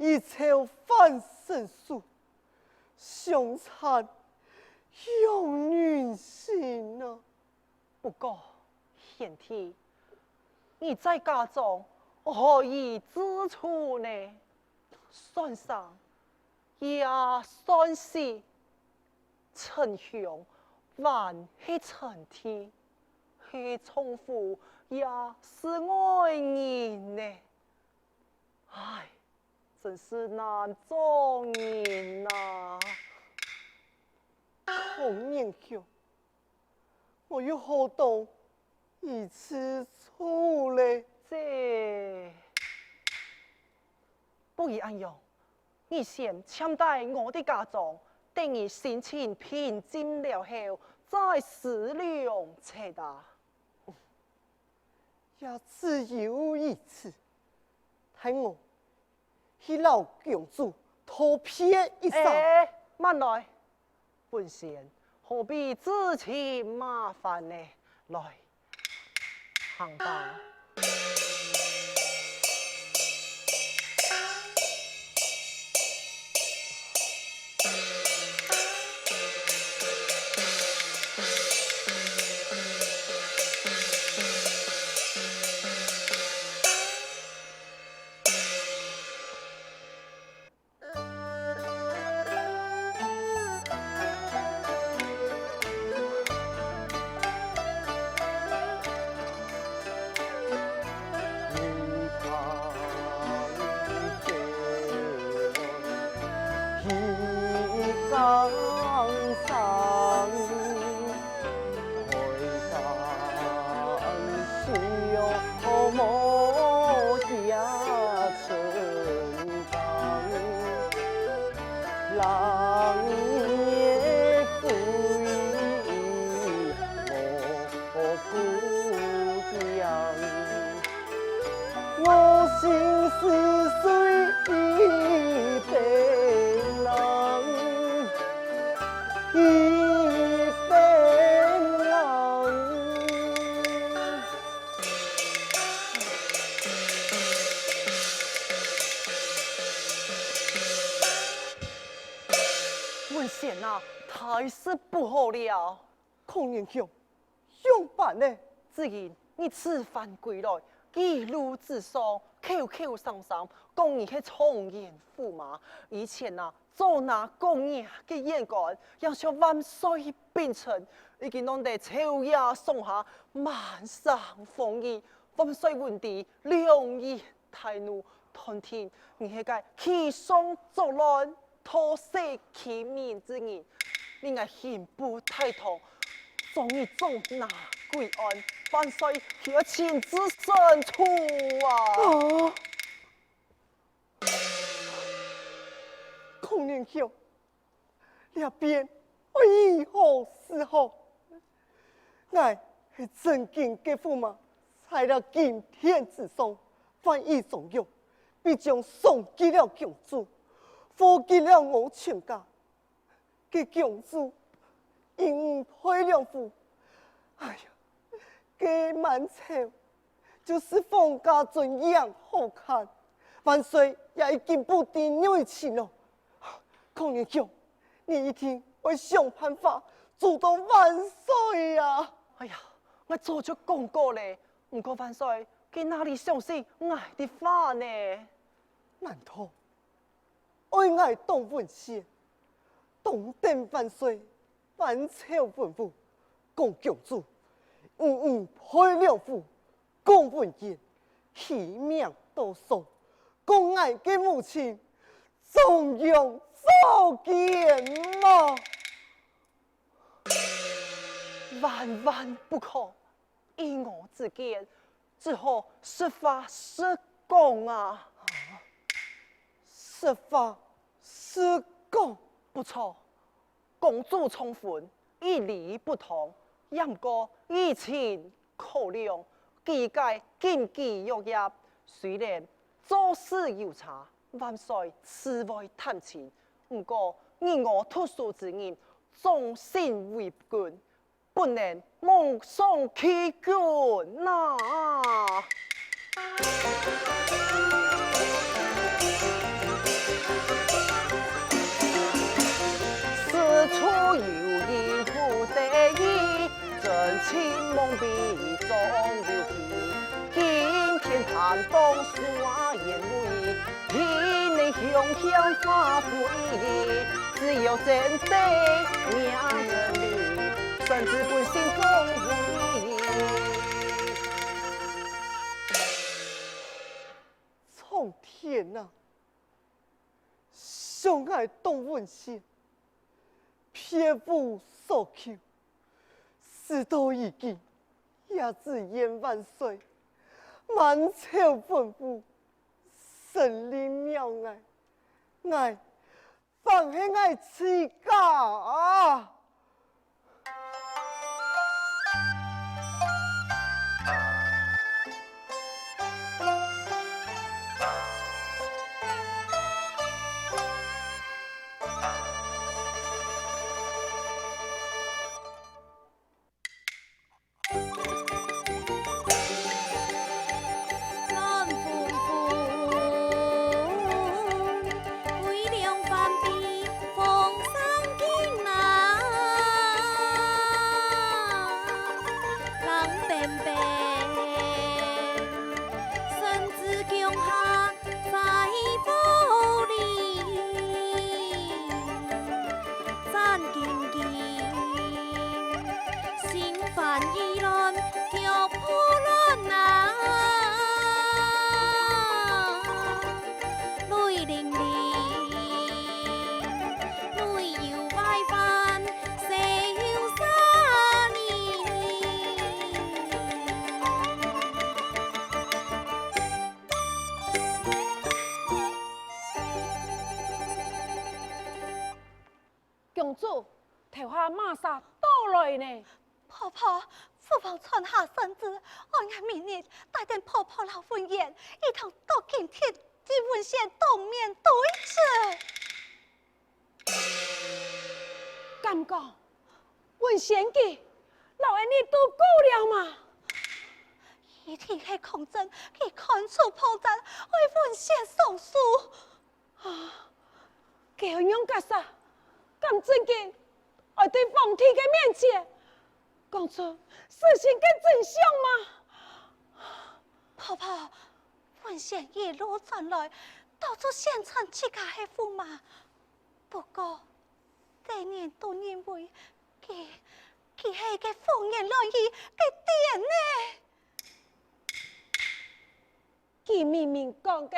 一朝翻身术，凶残用人心啊！不过，贤弟，你在家中何以自处呢？算上也算是称雄，还是称天，是重复也是爱人呢？唉，真是难做人呐！孔英雄，我有何当以此处嘞？这不宜安用，你先请待我的家中，等你心情平静了后，再思量切答。也只有一次，待我去老公主头撇一晌。哎，慢来，本仙何必自取麻烦呢？来，行吧。我心似水一杯浪，一杯浪。文贤啊，太是不好了。孔英雄，怎办呢？只因你此番归来，一路之上，口口声声讲你去重演驸马，以前啊，做那公爷的眼光，要像万岁秉承，已经弄得秋夜送下，满山风雨，万岁问帝，良医大怒，通天你那个气上作乱，托死其面之人，你个刑不太痛。终于总拿归案，万岁要亲自审处啊！孔英雄，那边为何是好？俺是真经给驸马踩了今天之上，翻译重用，必将送给了公主，祸及了我全家。给公主因配良妇，哎呀，给满朝就是放家尊样好看，万岁也已经不敌内情了。孔英雄，你一定会想办法阻挡万岁呀！哎呀，我早就讲过嘞，不过万岁，佢哪里相信我的话呢？难道爱爱当文献，当等万岁，万朝文武，讲公主，配良妇，讲文言，起名多数，讲爱嘅母亲，纵容造见吗？万万不可！以我之见，只好实话实讲啊！实话实讲，不错，公主重婚，一理不同，不过以情考量，既该禁忌约业，虽然做事有差，万岁慈爱探亲，不过以我特殊之人，忠心为君，不能蒙上欺君呐！天发不易，只有真对命真理，甚至本心中无疑。苍天呐、相爱动问心，撇无所求，事到已经，也只言万岁，满朝文武，神灵妙爱，爱放弃爱自家啊！乱纷纷，为良反比风霜劲呐，人变变，身子强下在府里，战兢兢，心烦意乱叫破乱呐。泪淋淋，泪又外翻，谁又杀你？公主，桃花马上到来呢。婆婆，父王传下圣旨，按俺明日带点婆婆老婚宴，一同到今天金文县当面对质。敢讲，文贤记，老恩你都够了嘛？一天黑空针，佢看出破绽，为文县送书。这样干啥？敢正经，爱对皇帝的面前讲出事情的真相吗？婆婆，文县一路传来，到处宣传自家的驸马。不过，第年都认为佢係个风言乱语嘅点呢？佢明明讲的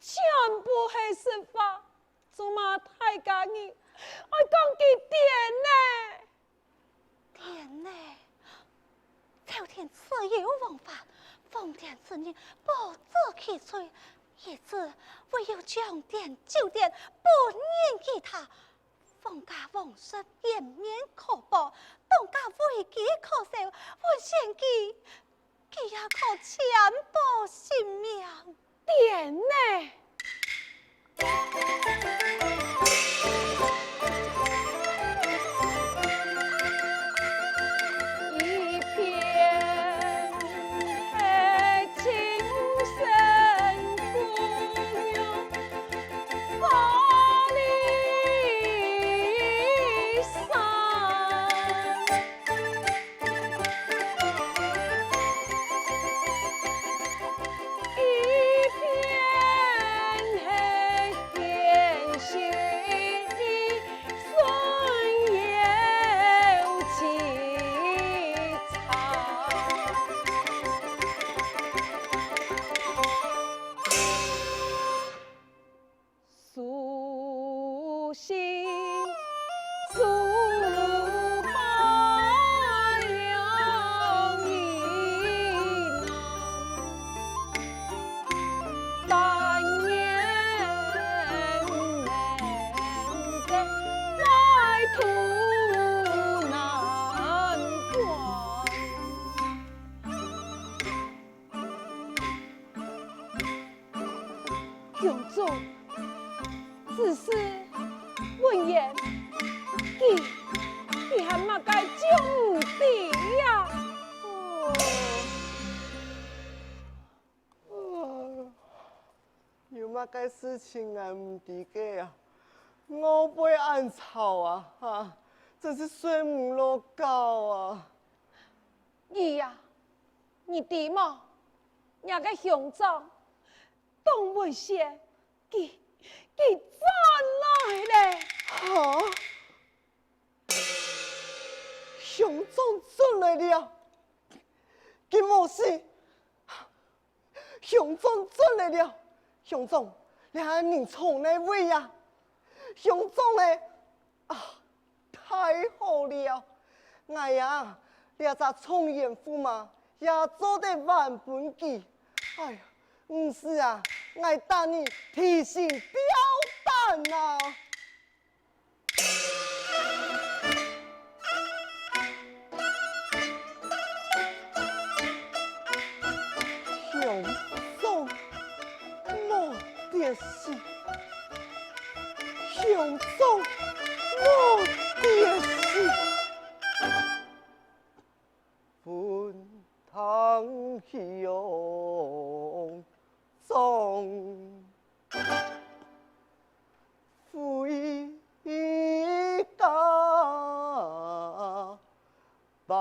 全部是实话，做嘛太假意，爱讲佢点呢？天呢？朝廷自有王法，奉殿之人不知其罪，因此唯有将殿就殿，不念其他。奉家皇室颜面可保，东家危机可受，文献记，佢也可全保性命。点呢？一片黑青深孤勇，法力山。一片黑天心，顺有凄惨。苏心苏八有一难。但愿能够来途难关。公主，只是闻言，你还嘛该救弟呀？有嘛个事情俺唔知个啊？我被暗吵啊，哈，真是睡唔落觉啊！你呀，你弟嘛，那个乡长董文贤，佢转来咧。哈！熊总转来了，金某是熊总转来了，熊总，你还你从哪位呀？熊总嘞，啊，太好了！哎呀，你咋充严驸马也做得万本记。哎呀，不是啊，我等你提心吊胆呐。熊总莫电视，熊总莫电视，分堂熊总，回家班。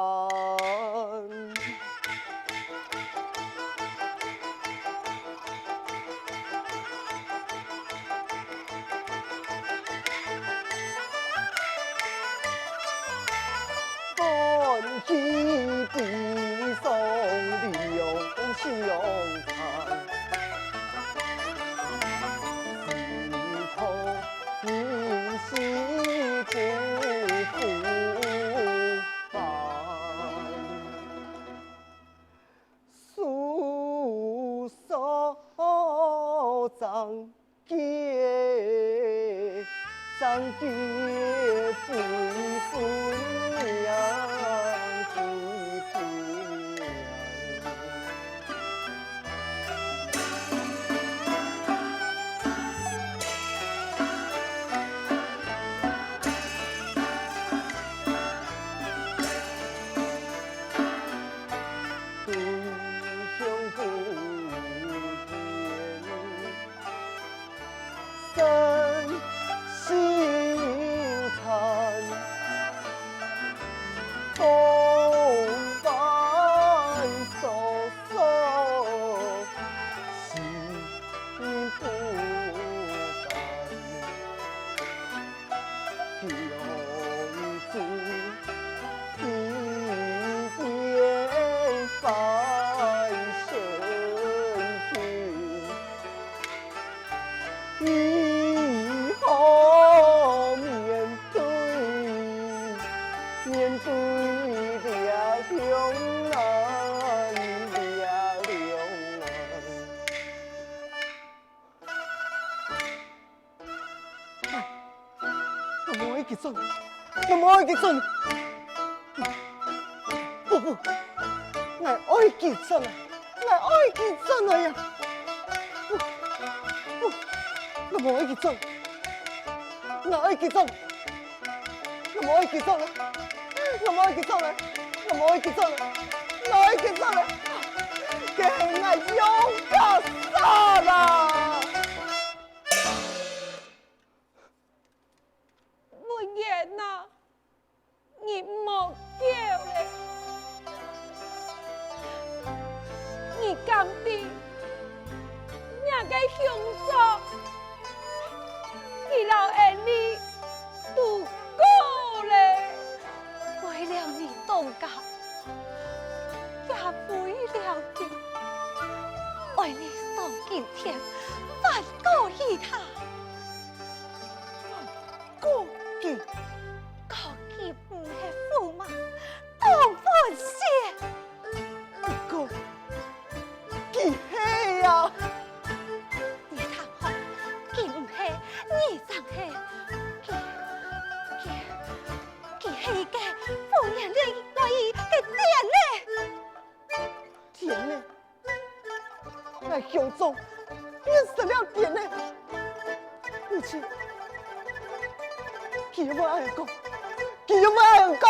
本期必送刘兄堂，石头明夕不复返，素手张结，张结恢复呀。以后面对了凶难了我冇去做，我冇去做，不，我爱去做啊，我爱去做啊呀，我冇去做，我愛結束，我冇去做了，我冇去做了，我冇去做了，我愛結束了，給我勇敢殺啦！文言呐，你莫叫咧，你甘地，那个凶手。你老爱你度过嘞，为了你东家，也为了你，为你送今天反过一他，過記，過記唔係驸馬當本事，過記係呀。你睇下，記唔係你真係，記係嘅婦人來意嘅點呢？那熊總變成了點呢？母親，佢有冇愛人講？佢有冇愛人講？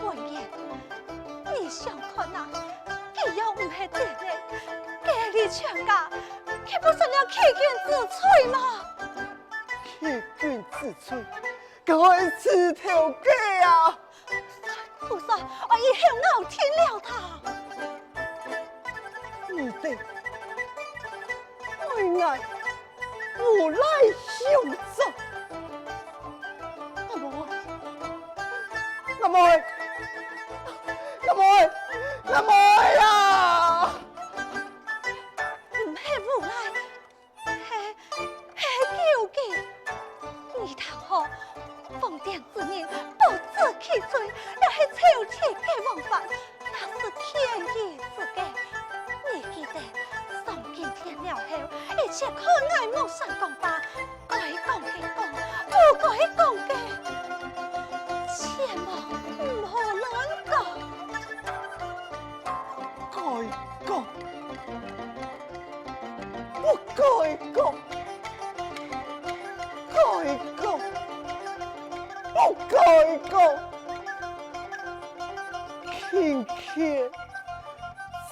文言，你想看啊？佢又唔係點呢？嘅你全家，佢不是了欺君之罪嗎？欺君之罪，我係刺頭家啊！不是，我以後咬天了他。你哋愛愛无来休走。阿妹，阿妹，阿妹呀！唔系无赖，系救济。你头好，奉殿之人不知其罪，也系朝天嘅王法，那是天意之计。你记得，上今天了后，一切可爱莫上讲吧，该讲嘅讲，不该讲嘅，千万唔好乱讲。该讲，不该讲，该讲，不该讲。今天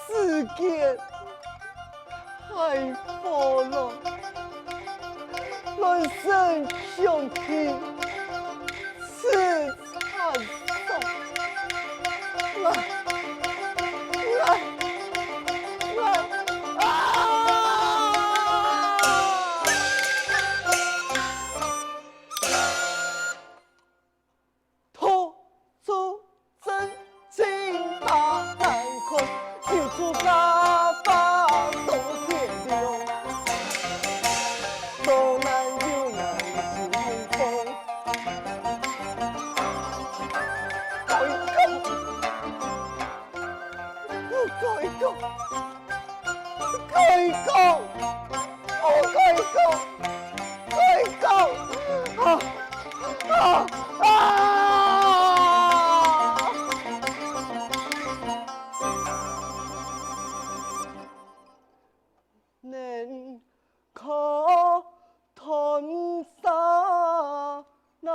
事件太火了，人生相听是惨痛。托出真情大难困，救出家法送天流，多难又难心风。改革，不改革，改革，不改革，改革，能可吞沙那。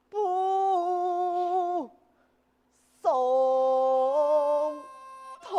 不送痛。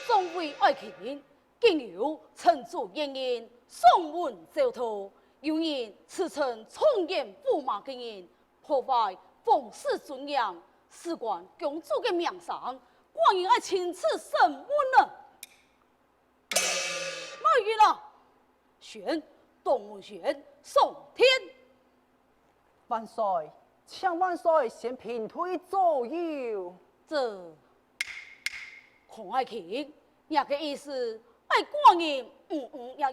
众位爱卿，今有陈主言言送文奏图，有人驰骋冲言驸马的人，破坏奉祀尊严，事关公主的名声，官人爱亲自审问呢。来人啦！选董文选送天。万岁，请万岁先平推左右。这孔爱卿，也个意思，爱官人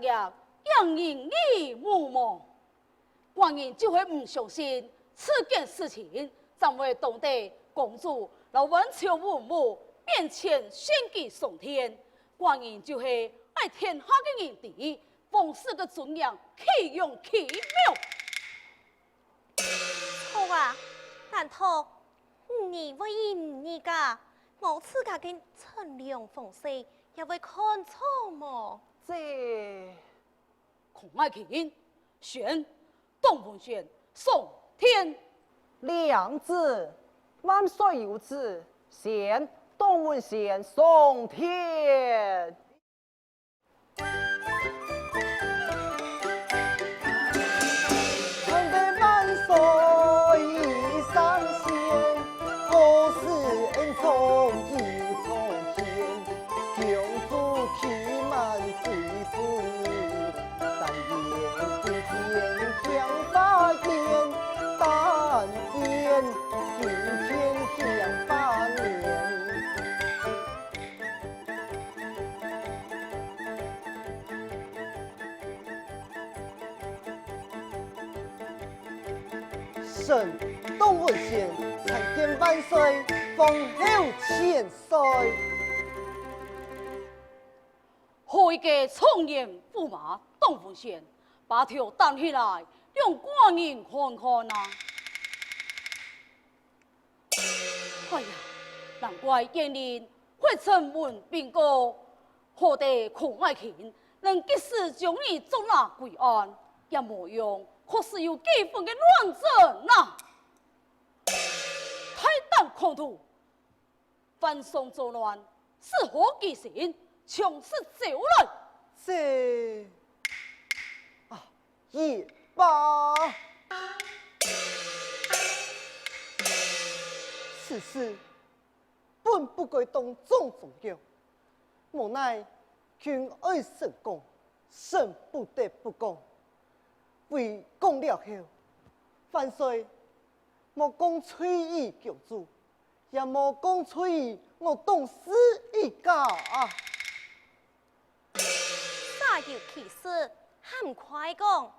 呀，让人耳目目，官人就会唔相信此件事情，怎会懂得公主老文朝文武面前献祭送天，官人就会爱天下的人地，奉祀个尊严，岂用其妙？好啊，但托你为你噶，我自家跟陈良奉祀，也会看错么？这孔爱卿选东风选送天。两字，万岁有旨，贤东文贤送天。常得万岁已上仙，何事恩宠已从天？公主欺瞒贵妇女，但愿今天将发言，但愿今天将发言。神东文贤，参见万岁，奉候千岁。何一个冲言驸马东风选，把条担起来，让官人看看啊！哎呀，难怪燕林会城门并过，何得孔爱卿能及时将你捉拿归案，也无用，可是有几分的乱政呐！太胆狂徒，翻宋作乱，是何其行？强势走来！这也罢，此事本不该当众重要，无奈君爱神讲，神不得不讲。为讲了后，万岁莫讲崔义教主，也莫讲崔义我董事一家啊！啥有其事，还唔快讲？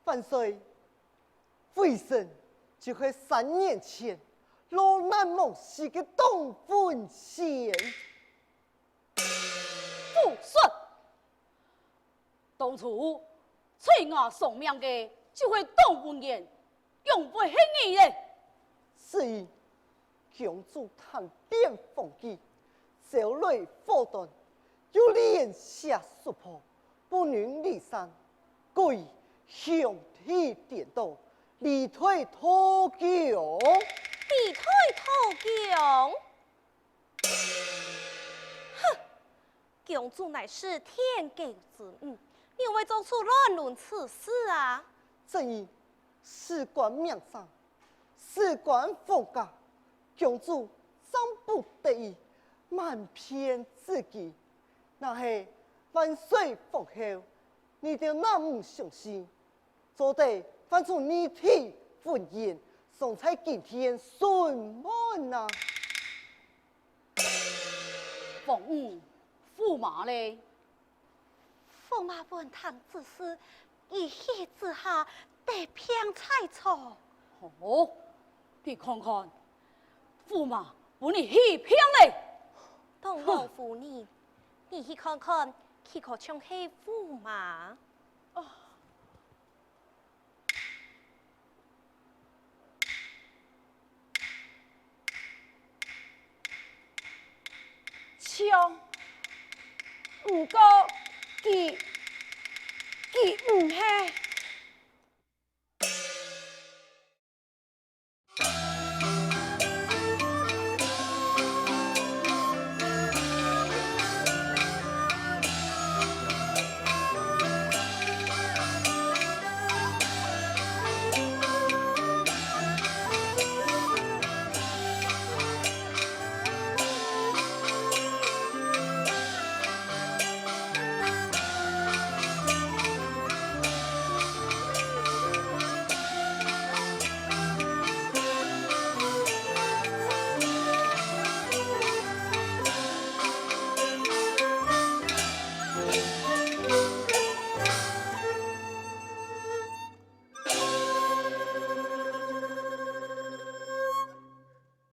万岁，为神就是3年前罗南梦是个东风县。不顺，当初崔牙送命的就会当文言，永不轻易的。是以强主谈变风纪，招来祸端，有连下说破，不能离散，故意向天颠倒，力推脱强。地推土强，哼！强主乃是天狗之女，你为做出乱伦此事啊？正义事关命丧，事关风家，强主张不得已，瞒骗自己，那是万岁封后，你就那么相信，做得翻出你体婚言，送在今天顺门啊！凤驸马嘞，驸马文堂之事，一气之下得偏猜错。哦，你看看，驸马把你欺骗嘞！东王府你去看看，岂可像黑驸马？枪，不过佢唔系。